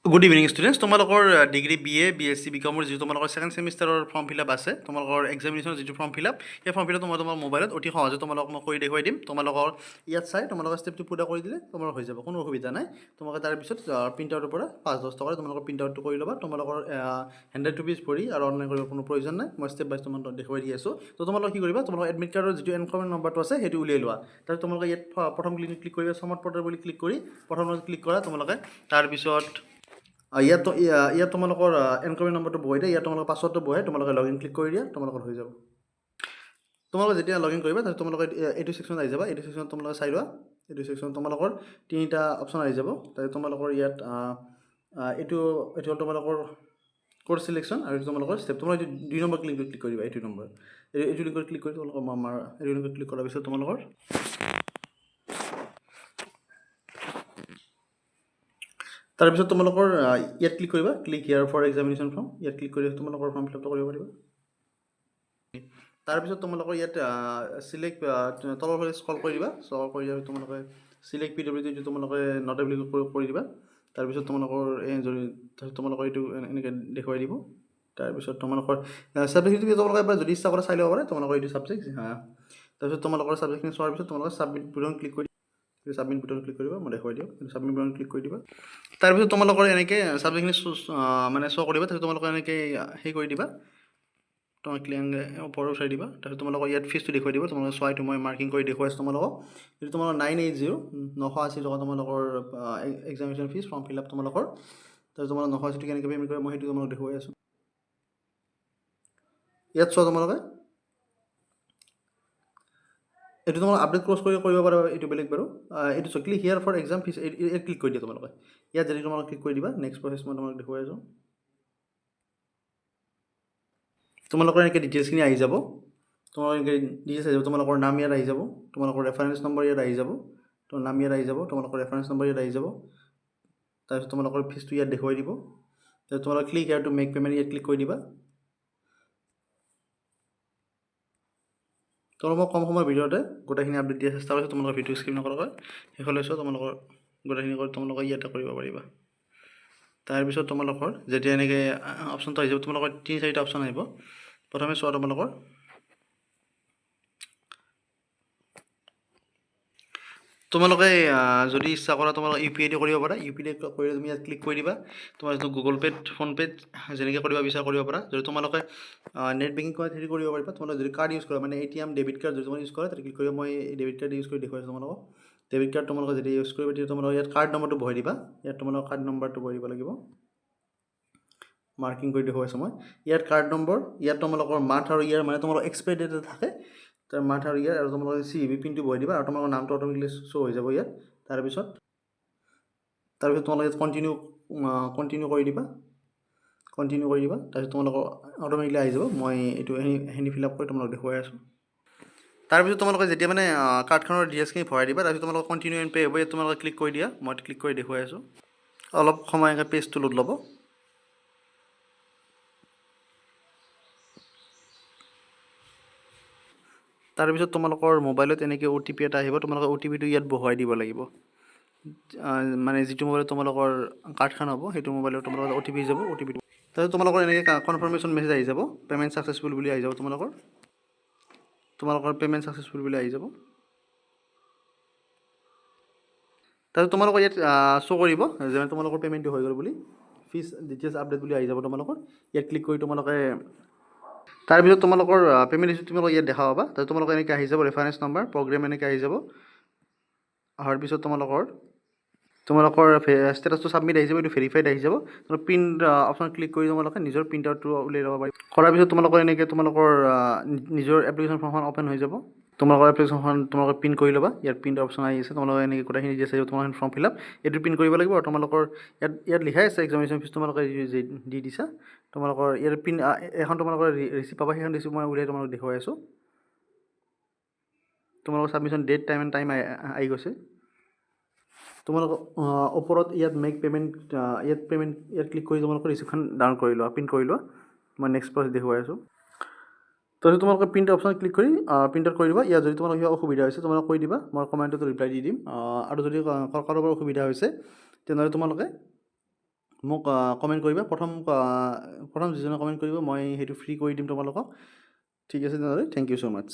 Good evening, students. তোমালোকৰ degree BA BSc BCom ৰ যিটো তোমালোকৰ সেকেন্ড সেমিষ্টাৰৰ ফৰ্ম ফিল আপ আছে, তোমালোকৰ এক্সামিনেশ্যনৰ যিটো ফৰ্ম ফিল আপ, সেই ফৰ্ম ফিল আপ মই তোমাৰ মোবাইলত অতি সহজে তোমালোকক মই কৰি দেখুৱাই দিম। তোমালোকৰ ইয়াত চাই তোমালোকৰ ষ্টেপটো পুৰা কৰি দিলে তোমালোকৰ হৈ যাব, কোনো অসুবিধা নাই। তোমালোকে তাৰপিছত প্ৰিণ্ট আউটৰ পৰা 5-10 টকাৰ তোমালোকৰ প্ৰিণ্ট আউটটো কৰি ল'বা। তোমালোকৰ 100 rupees ভৰি আৰু অনলাইন কৰিব কোনো প্ৰয়োজন নাই। মই ষ্টেপ বাই ষ্টেপ তোমালোকক দেখুৱাই দি আছোঁ। তো তোমালোকে কি কৰিবা, তোমালোকৰ এডমিট কাৰ্ডৰ যিটো এনকমেণ্ট নম্বৰটো আছে সেইটো উলিয়াই লোৱা। তাৰপিছত তোমালোকে ইয়াত প্ৰথম ক্লিক কৰিবা, সমত পৰ্টেল বুলি ক্লিক কৰি প্ৰথমত ক্লিক কৰা। তোমালোকে তাৰপিছত ইয়াত তোমালোকৰ এনকমেণ্ট নম্বৰটো বহাই দিয়া, ইয়াত তোমালোকৰ পাছৱৰ্ডটো বহাই তোমালোকে লগইন ক্লিক কৰি দিয়া, তোমালোকৰ হৈ যাব। তোমালোকে যেতিয়া লগইন কৰিবা তাৰপিছত তোমালোকে এইটো ছেকশ্যন আহি যাবা। এইটো ছেকশ্যন তোমালোকে চাই লোৱা। এইটো ছেকশ্যন তোমালোকৰ তিনিটা অপশ্যন আহি যাব। তাৰপিছত তোমালোকৰ ইয়াত এইটো হ'ল তোমালোকৰ কোৰ্চ চিলেকশ্যন আৰু এইটো তোমালোকৰ ষ্টেপ। তোমালোকে 2 নম্বৰ ক্লিক কৰিবা। এইটো নম্বৰ এইটো লিংকত ক্লিক কৰি তোমালোকৰ এইটো লিংকত ক্লিক কৰাৰ পিছত তোমালোকৰ তাৰপিছত তোমালোকৰ ইয়াত ক্লিক কৰিবা, click here for examination form. ইয়াত ক্লিক কৰি তোমালোকৰ ফৰ্ম ফিল আপটো কৰিব পাৰিবা। তাৰপিছত তোমালোকৰ ইয়াত চিলেক্ট তলৰ ফালে স্ক্ৰল কৰি দিবা। স্ক্ৰল কৰি দিয়াৰ তোমালোকে চিলেক্ট PWD তোমালোকে নট এভেইলেবল কৰি দিবা। তাৰপিছত তোমালোকৰ তোমালোকৰ এইটো এনেকৈ দেখুৱাই দিব। তাৰপিছত তোমালোকৰ ছাবজেক্টখিনি তোমালোকে এবাৰ যদি ইচ্ছা কৰা চাই ল'ব পাৰে। তোমালোকৰ এইটো ছাবজেক্ট তাৰপিছত তোমালোকৰ ছাবজেক্টখিনি চোৱাৰ পিছত তোমালোকে ছাবমিট বুটাম ক্লিক কৰি ছাবমিট বুটাম ক্লিক কৰিবা। মই দেখুৱাই দিওঁ, ছাবমিট বুটাম ক্লিক কৰি দিবা। তাৰপিছত তোমালোকৰ এনেকৈ ছাবজেক্টখিনি মানে শ্ব' কৰিবা। তাৰপিছত তোমালোকে এনেকৈ সেই কৰি দিবা, তোমাক ওপৰত উঠাই দিবা। তাৰপিছত তোমালোকৰ ইয়াত ফিজটো দেখুৱাই দিব। তোমালোকে চোৱাইটো মই মাৰ্কিং কৰি দেখুৱাইছোঁ তোমালোকক। এইটো তোমালোকৰ 980 টকা তোমালোকৰ examination fees form fill up তোমালোকৰ। তাৰপিছত তোমালোকৰ 980 কেনেকৈ পে'মেণ্ট কৰে মই সেইটো তোমালোকক দেখুৱাই আছোঁ। ইয়াত চোৱা তোমালোকে এইটো তোমালোকে আপডেট ক্ল'জ কৰিব পাৰা, এইটো বেলেগ বাৰু। এইটো click here for exam fees ইয়াত ক্লিক কৰি দিয়া তোমালোকে। ইয়াত যদি তোমালোকে ক্লিক কৰি দিবা, নেক্সট প্ৰচেছ মই তোমালোক দেখুৱাই আছোঁ। তোমালোকৰ এনেকৈ ডিটেইলছখিনি আহি যাব। তোমালোকৰ এনেকৈ ডিটেইলছ আহি যাব। তোমালোকৰ নাম ইয়াত আহি যাব, তোমালোকৰ ৰেফাৰেঞ্চ নম্বৰ ইয়াত আহি যাব, তোমাৰ নাম ইয়াত আহি যাব, তোমালোকৰ ৰেফাৰেঞ্চ নম্বৰ ইয়াত আহি যাব। তাৰপিছত তোমালোকৰ ফিজটো ইয়াত দেখুৱাই দিব। তাৰপিছত তোমালোকে click here to make payment ইয়াত ক্লিক কৰি দিবা। তোমালোকক কম সময়ৰ ভিতৰতে গোটেইখিনি আপডেট দিয়াৰ চেষ্টা কৰিছোঁ। তোমালোকৰ ভিডিঅ' স্কিপ নকৰাকৈ শেষলৈ চোৱা, তোমালোকৰ গোটেইখিনি কৰি তোমালোকে ইয়াতে কৰিব পাৰিবা। তাৰপিছত তোমালোকৰ যেতিয়া এনেকৈ অপশ্যনটো আহি যাব, তোমালোকৰ 3-4টা অপশ্যন আহিব। প্ৰথমে চোৱা তোমালোকৰ যদি ইচ্ছা কৰা তোমালোকে UPI দি কৰিব পাৰা। UPI দি কৰিলে তুমি ইয়াত ক্লিক কৰি দিবা। তোমাৰ যিটো গুগল পে'ত, ফোনপে'ত যেনেকৈ কৰিব বিচাৰা কৰিব পাৰা। যদি তোমালোকে নেট বেংকিং কৰা হেৰি কৰিব পাৰিবা। তোমালোকে যদি কাৰ্ড ইউজ কৰা, মানে ATM ডেবিট কাৰ্ড যদি তোমালোকে ইউজ কৰা, তাতে ক্লিক কৰি মই ডেবিট কাৰ্ড ইউজ কৰি দেখুৱাইছোঁ তোমালোকক। ডেবিট কাৰ্ড তোমালোকে যদি ইউজ কৰিবা তেতিয়া তোমালোকে ইয়াত কাৰ্ড নম্বৰটো বহাই দিবা। ইয়াত তোমালোকৰ কাৰ্ড নম্বৰটো বহাই দিব লাগিব। মাৰ্কিং কৰি দেখুৱাইছোঁ মই। ইয়াত কাৰ্ড নম্বৰ, ইয়াত তোমালোকৰ মান্থ আৰু ইয়াৰ মানে তোমালোকৰ এক্সপায়াৰ ডেট থাকে, তাৰ মান্থ আৰু ইয়াৰ, আৰু তোমালোকে CVV পিনটো বহাই দিবা আৰু তোমালোকৰ নামটো অট'মেটিকলি শ্ব' হৈ যাব ইয়াত। তাৰপিছত তোমালোকে ইয়াত কণ্টিনিউ কৰি দিবা। তাৰপিছত তোমালোকৰ অট'মেটিকলি আহি যাব। মই এইটো সেইখিনি ফিল আপ কৰি তোমালোকক দেখুৱাই আছোঁ। তাৰপিছত তোমালোকে যেতিয়া মানে কাৰ্ডখনৰ ডিটেইলছখিনি ভৰাই দিবা, তাৰপিছত তোমালোকৰ কণ্টিনিউ এণ্ড পে' হ'ব। ইয়াত তোমালোকে ক্লিক কৰি দিয়া। মই ক্লিক কৰি দেখুৱাই আছোঁ। অলপ সময় এনেকৈ পেজটো লোড ল'ব। তাৰপিছত তোমালোকৰ মোবাইলত এনেকৈ OTP এটা আহিব। তোমালোকে OTPটো ইয়াত বহুৱাই দিব লাগিব। মানে যিটো মোবাইলত তোমালোকৰ কাৰ্ডখন হ'ব, সেইটো মোবাইলত তোমালোকৰ OTP যাব। OTPটো তাৰপিছত তোমালোকৰ এনেকৈ কনফাৰ্মেশ্যন মেছেজ আহি যাব, পে'মেণ্ট ছাকচেছফুল বুলি আহি যাব। তোমালোকৰ পে'মেণ্ট ছাকচেছফুল বুলি আহি যাব। তাৰপিছত তোমালোকৰ ইয়াত শ্ব' কৰিব যে তোমালোকৰ পে'মেণ্টটো হৈ গ'ল বুলি, ফিজ ডিটেইলছ আপডেট বুলি আহি যাব তোমালোকৰ। ইয়াত ক্লিক কৰি তোমালোকে তাৰপিছত তোমালোকৰ পে'মেণ্ট হিষ্ট্ৰী তোমালোকে ইয়াত দেখা পাবা। তাৰপিছত তোমালোকৰ এনেকৈ আহি যাব ৰেফাৰেঞ্চ নম্বৰ, প্ৰগ্ৰেম এনেকৈ আহি যাব। অহাৰ পিছত তোমালোকৰ ষ্টেটাছটো ছাবমিট আহি যাব, এইটো ভেৰিফাইড আহি যাব। প্ৰিণ্ট অপশ্যন ক্লিক কৰি তোমালোকে নিজৰ প্ৰিণ্ট আউটটো উলিয়াই ল'ব পাৰিবা। কৰাৰ পিছত তোমালোকৰ এনেকৈ নিজৰ এপ্লিকেশ্যন ফৰ্মখন অ'পেন হৈ যাব। তোমালোকৰ এপ্লিকেশ্যনখন তোমালোকে প্ৰিণ্ট কৰি ল'বা। ইয়াত প্ৰিণ্ট অপশ্যন আহি আছে। তোমালোকে এনেকৈ গোটেইখিনি দি আছে, তোমালোকৰ ফৰ্ম ফিল আপ এইটো প্ৰিণ্ট কৰিব লাগিব। আৰু তোমালোকৰ ইয়াত লিখাই আছে এক্সামিনেশ্যন ফিজ তোমালোকে দি দিছা। তোমালোকৰ ইয়াত এখন তোমালোকৰ ৰিচিপ্ট পাবা। সেইখন ৰিচিপ্ট মই উলিয়াই তোমালোকক দেখুৱাই আছোঁ। তোমালোকৰ ছাবমিশ্যন ডেট, টাইম আহি গৈছে। তোমালোকৰ ওপৰত ইয়াত মেক পে'মেণ্ট ইয়াত ক্লিক কৰি তোমালোকৰ ৰিচিপ্টখন ডাউনলোড কৰি লোৱা, প্ৰিণ্ট কৰি লোৱা। মই নেক্সট প্ৰচেছ দেখুৱাই আছোঁ। তাৰপিছত তোমালোকে প্ৰিণ্ট অপশ্যন ক্লিক কৰি প্ৰিণ্ট আউট কৰি দিবা। ইয়াত যদি তোমালোকৰ কিবা অসুবিধা হৈছে তোমালোকে কৈ দিবা, মই কমেণ্টত ৰিপ্লাই দি দিম। আৰু যদি কাৰোবাৰ অসুবিধা হৈছে তেনেহ'লে তোমালোকে মোক কমেণ্ট কৰিবা। প্ৰথম যিজনে কমেণ্ট কৰিব মই সেইটো ফ্ৰী কৰি দিম তোমালোকক। ঠিক আছে তেনেহ'লে, থেংক ইউ ছ' মাছ।